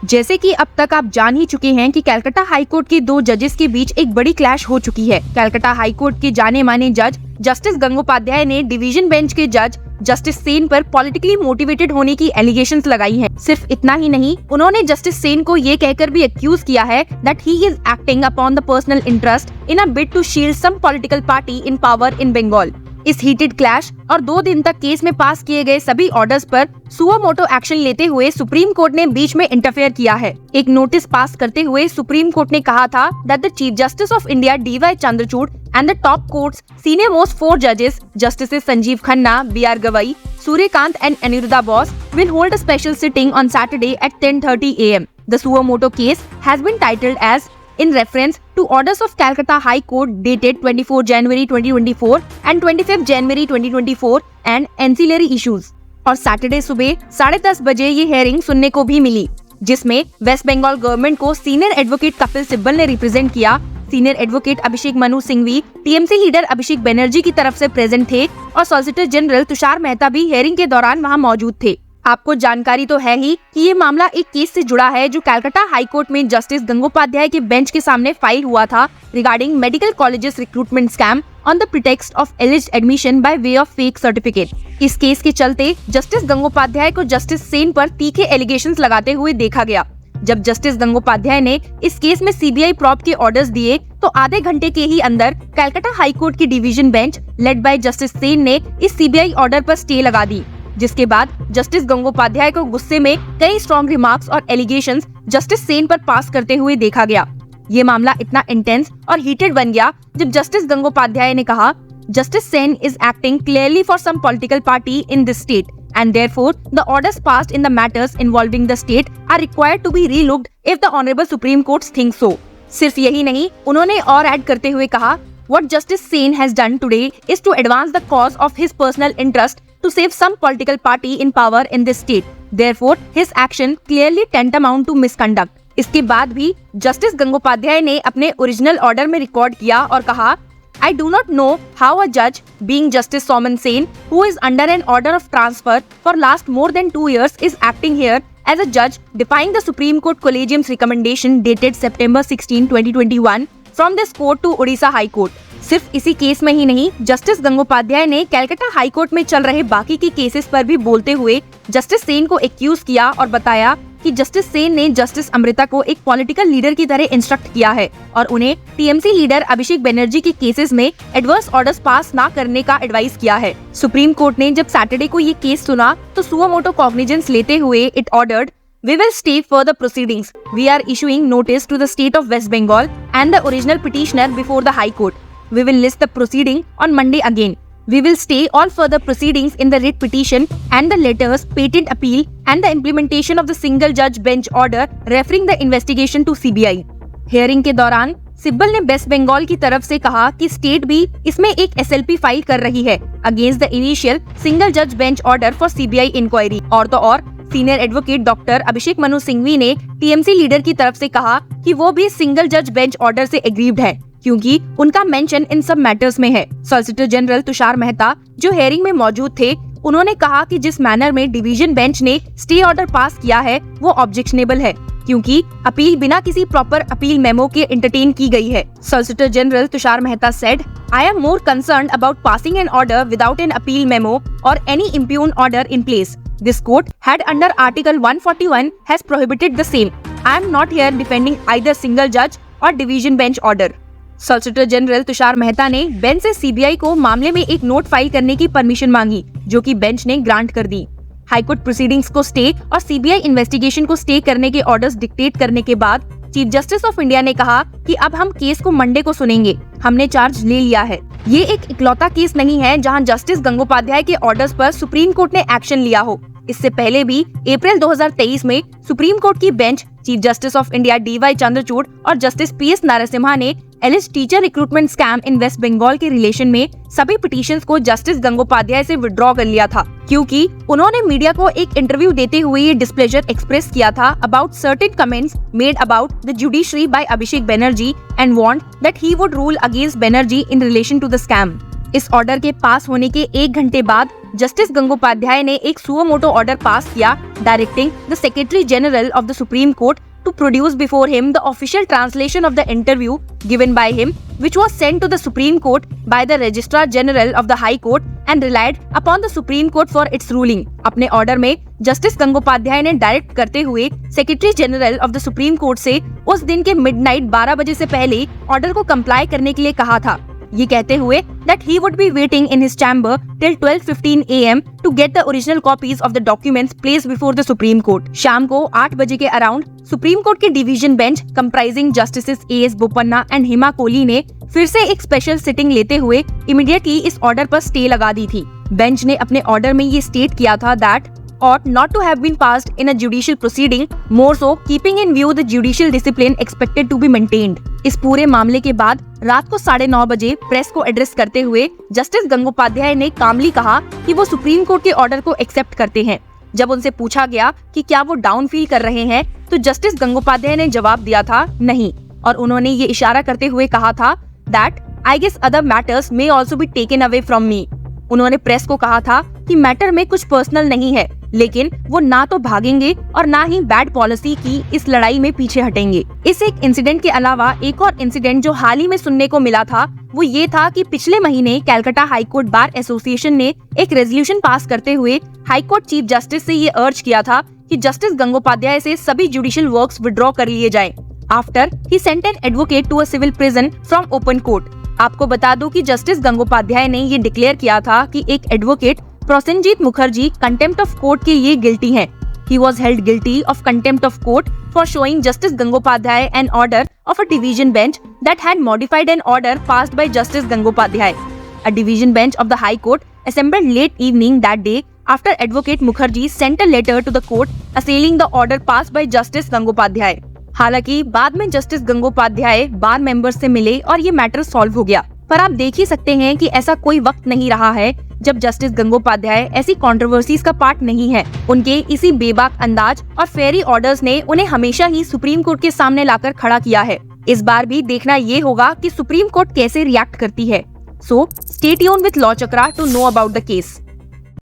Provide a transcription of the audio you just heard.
जैसे कि अब तक आप जान ही चुके हैं कि कलकत्ता हाई कोर्ट के 2 जजेस के बीच एक बड़ी क्लैश हो चुकी है। कलकत्ता हाई कोर्ट के जाने माने जज जस्टिस गंगोपाध्याय ने डिवीजन बेंच के जज जस्टिस सेन पर पॉलिटिकली मोटिवेटेड होने की एलिगेशंस लगाई हैं। सिर्फ इतना ही नहीं, उन्होंने जस्टिस सेन को ये कहकर भी एक्यूज किया है that he is acting upon the personal interest in a bid to shield some political party in power in Bengal. इस हीटेड क्लैश और 2 दिन तक केस में पास किए गए सभी ऑर्डर्स पर सुओ मोटो एक्शन लेते हुए सुप्रीम कोर्ट ने बीच में इंटरफेयर किया है। एक नोटिस पास करते हुए सुप्रीम कोर्ट ने कहा था that the chief justice of India DY Chandrachud and the top courts senior most 4 जजेस justice Sanjeev Khanna, BR Gavai, Suryakant and Aniruddha Bose will hold a special sitting on Saturday at 10:30 AM. The suo moto case has been titled as in reference to orders of Calcutta High Court dated 24 January 2024 and 25 January 2024 and ancillary issues। और Saturday सुबह 10:30 बजे ये hearing सुनने को भी मिली, जिसमें waste Bengal government को senior advocate Kapil Sibal ने रिप्रेजेंट किया। सीनियर एडवोकेट अभिषेक मनु सिंघवी, TMC लीडर अभिषेक बनर्जी की तरफ से प्रेजेंट थे और सॉलिसिटर जनरल तुषार मेहता भी हेयरिंग के दौरान वहां मौजूद थे। आपको जानकारी तो है ही कि ये मामला एक केस से जुड़ा है जो कलकत्ता हाई कोर्ट में जस्टिस गंगोपाध्याय के बेंच के सामने फाइल हुआ था regarding medical colleges recruitment scam on the pretext of एलिज्ड admission by way of fake certificate. इस केस के चलते जस्टिस गंगोपाध्याय को जस्टिस सेन पर तीखे एलिगेशंस लगाते हुए देखा गया। जब जस्टिस गंगोपाध्याय ने इस केस में CBI प्रॉब के ऑर्डर्स दिए तो आधे घंटे के ही अंदर कलकत्ता हाई कोर्ट की division bench led by justice Sen ने इस CBI ऑर्डर पर स्टे लगा दी, जिसके बाद जस्टिस गंगोपाध्याय को गुस्से में कई स्ट्रॉन्ग रिमार्क्स और एलिगेशंस जस्टिस सेन पर पास करते हुए देखा गया। ये मामला इतना इंटेंस और हीटेड बन गया जब जस्टिस गंगोपाध्याय ने कहा justice Sen is acting clearly for some political party in this state and therefore the orders passed in the matters involving the state are required to be relooked if the honorable Supreme Court thinks so। सिर्फ यही नहीं, उन्होंने और add करते हुए कहा what Justice Sen has done today is to advance the cause of his personal interest to save some political party in power in this state। Therefore his action clearly tantamount to misconduct। इसके बाद भी justice Gangopadhyay ने अपने original order में record किया और कहा I do not know how a judge, being Justice Soman Sen, who is under an order of transfer for last more than 2 years, is acting here as a judge defying the Supreme Court Collegium's recommendation dated September 16, 2021 from this court to Odisha High Court। सिर्फ इसी case में ही नहीं, justice Gangopadhyay ने Calcutta high court में चल रहे बाकी के केसेस पर भी बोलते हुए जस्टिस सेन को एक्यूज किया और बताया कि जस्टिस सेन ने जस्टिस अमृता को एक पॉलिटिकल लीडर की तरह इंस्ट्रक्ट किया है और उन्हें TMC लीडर अभिषेक बनर्जी के केसेस में एडवर्स ऑर्डर्स पास ना करने का एडवाइस किया है। सुप्रीम कोर्ट ने जब सैटरडे को ये केस सुना तो सुओ मोटो कॉग्निजेंस लेते हुए it ordered We will stay further proceedings. We are issuing notice to the state of West Bengal and the original petitioner before the High Court. We will list the proceeding on Monday again. We will stay all further proceedings in the writ petition and the letters, patent appeal and the implementation of the single judge bench order referring the investigation to CBI। Hearing के दौरान सिब्बल ने waste Bengal की तरफ से कहा कि state भी इसमें एक SLP फाइल कर रही है अगेंस्ट द इनिशियल सिंगल जज bench order for CBI inquiry. और तो और senior advocate doctor Abhishek Manu Singhvi ने TMC लीडर की तरफ से कहा कि वो भी सिंगल जज बेंच ऑर्डर से एग्रीव्ड है क्योंकि उनका मेंशन इन सब मैटर्स में है। सॉलिसिटर जनरल तुषार मेहता जो हेयरिंग में मौजूद थे, उन्होंने कहा कि जिस मैनर में डिवीजन बेंच ने स्टे ऑर्डर पास किया है वो ऑब्जेक्शनेबल है क्योंकि अपील बिना किसी प्रॉपर अपील मेमो के एंटरटेन की गई है। Solicitor general Tushar Mehta said I am more concerned about passing an order without an appeal memo or any impugned order in place. This court had under Article 141 has prohibited the same। I am not here defending either single judge or division bench order। Solicitor general Tushar Mehta ने bench से CBI को मामले में एक note file करने की permission मांगी जो कि बेंच ने ग्रांट कर दी। हाईकोर्ट प्रोसीडिंग्स को स्टे और CBI इन्वेस्टिगेशन को स्टे करने के ऑर्डर्स डिक्टेट करने के बाद चीफ जस्टिस ऑफ इंडिया ने कहा कि अब हम केस को मंडे को सुनेंगे, हमने चार्ज ले लिया है। ये एक इकलौता केस नहीं है जहां जस्टिस गंगोपाध्याय के ऑर्डर्स पर सुप्रीम कोर्ट ने एक्शन लिया हो। इससे पहले भी अप्रैल 2023 में सुप्रीम कोर्ट की bench chief justice of India DY Chandrachud और जस्टिस PS नरसिम्हा ने alleged teacher recruitment scam in West Bengal के रिलेशन में सभी पिटीशंस को जस्टिस गंगोपाध्याय से विड्रॉ कर लिया था क्योंकि उन्होंने मीडिया को एक इंटरव्यू देते हुए ये डिस्प्लेजर एक्सप्रेस किया था about certain comments made about the judiciary by Abhishek Banerjee and want that he would rule against Banerjee in relation to the scam. इस ऑर्डर के पास होने के 1 घंटे बाद जस्टिस गंगोपाध्याय ने एक सुओ मोटो ऑर्डर पास किया directing the secretary general of the supreme court to produce before him the official translation of the interview given by him, which was sent to the Supreme Court by the Registrar General of the High Court and relied upon the Supreme Court for its ruling. अपने order में justice Gangopadhyay ने direct करते हुए secretary general of the supreme court से उस दिन के midnight 12 बजे से पहले ऑर्डर को कंप्लाई करने के लिए कहा था, ये कहते हुए that he would be waiting in his chamber till 12:15 AM to get the original copies of the documents placed before the Supreme Court. शाम को 8 बजे के अराउंड सुप्रीम कोर्ट के division bench comprising justices A.S. Bopanna and Hima Kohli ने फिर से एक special sitting लेते हुए इमीडिएटली इस ऑर्डर पर स्टे लगा दी थी। बेंच ने अपने ऑर्डर में ये स्टेट किया था that ought not to have been passed in a judicial proceeding, more so keeping in view the judicial discipline expected to be maintained. इस पूरे मामले के बाद रात को 9:30 बजे प्रेस को एड्रेस करते हुए जस्टिस गंगोपाध्याय ने कामली कहा कि वो सुप्रीम कोर्ट के ऑर्डर को एक्सेप्ट करते हैं। जब उनसे पूछा गया कि क्या वो डाउन फील कर रहे हैं, तो जस्टिस गंगोपाध्याय ने जवाब दिया था नहीं, और उन्होंने ये इशारा करते हुए कहा था that I guess other matters may also be taken away from me. उन्होंने प्रेस को कहा था कि मैटर में कुछ पर्सनल नहीं है, लेकिन वो ना तो भागेंगे और ना ही बैड पॉलिसी की इस लड़ाई में पीछे हटेंगे। इस एक इंसिडेंट के अलावा एक और इंसिडेंट जो हाल ही में सुनने को मिला था वो ये था कि पिछले महीने Calcutta high court bar association ने एक रेजोल्यूशन पास करते हुए हाई कोर्ट चीफ जस्टिस से ये अर्ज किया था कि जस्टिस गंगोपाध्याय से सभी जुडिशियल वर्क्स विड्रॉ कर लिए जाएं after he sent an advocate to a civil prison from open court. आपको बता दो कि जस्टिस गंगोपाध्याय ने ये डिक्लेयर किया था कि एक advocate Prosenjit Mukherjee contempt of court के लिए गिल्टी हैं। He was held guilty of contempt of court for showing Justice Gangopadhyay an order of a division bench that had modified an order passed by Justice Gangopadhyay. A division bench of the High Court assembled late evening that day after Advocate Mukherjee sent a letter to the court assailing the order passed by Justice Gangopadhyay. हालांकि बाद में justice Gangopadhyay बार members से मिले और ये matter solve हो गया, पर आप देख ही सकते हैं कि ऐसा कोई वक्त नहीं रहा है जब जस्टिस गंगोपाध्याय ऐसी कंट्रोवर्सीज का पार्ट नहीं है। उनके इसी बेबाक अंदाज और फेरी ऑर्डर्स ने उन्हें हमेशा ही सुप्रीम कोर्ट के सामने लाकर खड़ा किया है। इस बार भी देखना ये होगा कि सुप्रीम कोर्ट कैसे रिएक्ट करती है। So stay tuned with law Chakra to know about the case.